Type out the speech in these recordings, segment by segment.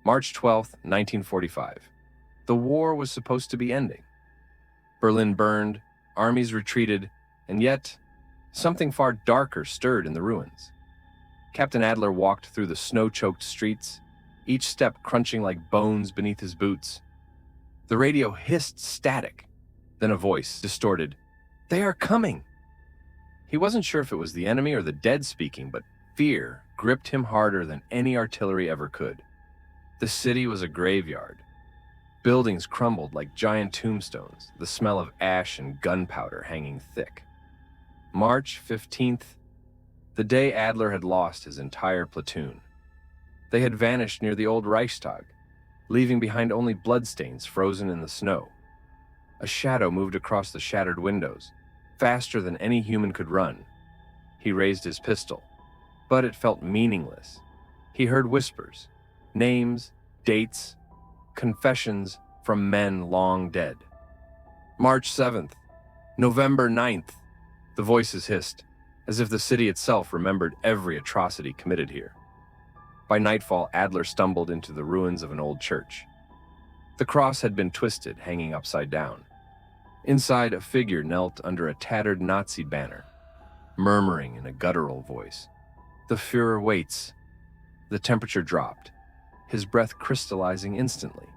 March 12, 1945. The war was supposed to be ending. Berlin burned, armies retreated, and yet, something far darker stirred in the ruins. Captain Adler walked through the snow-choked streets, each step crunching like bones beneath his boots. The radio hissed static, then a voice, distorted, "They are coming!" He wasn't sure if it was the enemy or the dead speaking, but fear gripped him harder than any artillery ever could. The city was a graveyard. Buildings crumbled like giant tombstones, the smell of ash and gunpowder hanging thick. March 15th, the day Adler had lost his entire platoon. They had vanished near the old Reichstag, leaving behind only bloodstains frozen in the snow. A shadow moved across the shattered windows, faster than any human could run. He raised his pistol, but it felt meaningless. He heard whispers, names, dates, confessions from men long dead. March 7th, November 9th, the voices hissed, as if the city itself remembered every atrocity committed here. By nightfall, Adler stumbled into the ruins of an old church. The cross had been twisted, hanging upside down. Inside, a figure knelt under a tattered Nazi banner, murmuring in a guttural voice, "The Führer waits." The temperature dropped, his breath crystallizing instantly.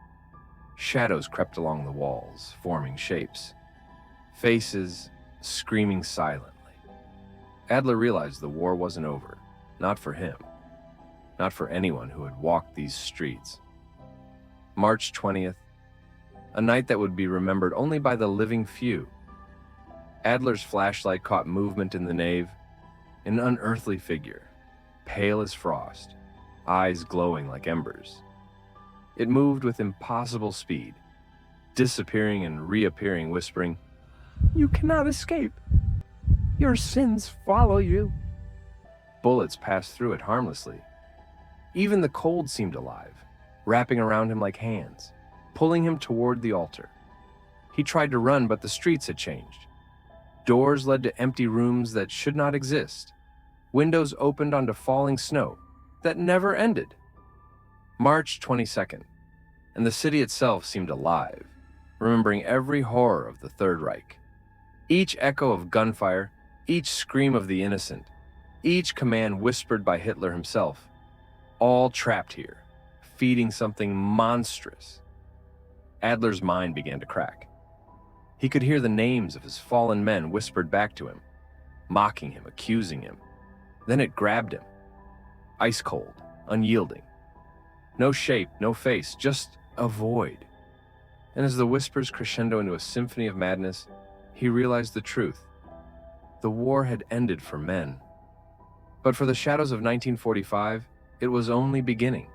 Shadows crept along the walls, forming shapes. Faces screaming silently. Adler realized the war wasn't over, not for him, not for anyone who had walked these streets. March 20th, a night that would be remembered only by the living few. Adler's flashlight caught movement in the nave, an unearthly figure, pale as frost, eyes glowing like embers. It moved with impossible speed, disappearing and reappearing, whispering, "You cannot escape. Your sins follow you." Bullets passed through it harmlessly. Even the cold seemed alive, wrapping around him like hands, pulling him toward the altar. He tried to run, but the streets had changed. Doors led to empty rooms that should not exist. Windows opened onto falling snow that never ended. March 22nd, and the city itself seemed alive, remembering every horror of the Third Reich. Each echo of gunfire, each scream of the innocent, each command whispered by Hitler himself, all trapped here, feeding something monstrous. Adler's mind began to crack. He could hear the names of his fallen men whispered back to him, mocking him, accusing him. Then it grabbed him, ice cold, unyielding. No shape, no face, just a void. And as the whispers crescendo into a symphony of madness, he realized the truth. The war had ended for men. But for the shadows of 1945, it was only beginning.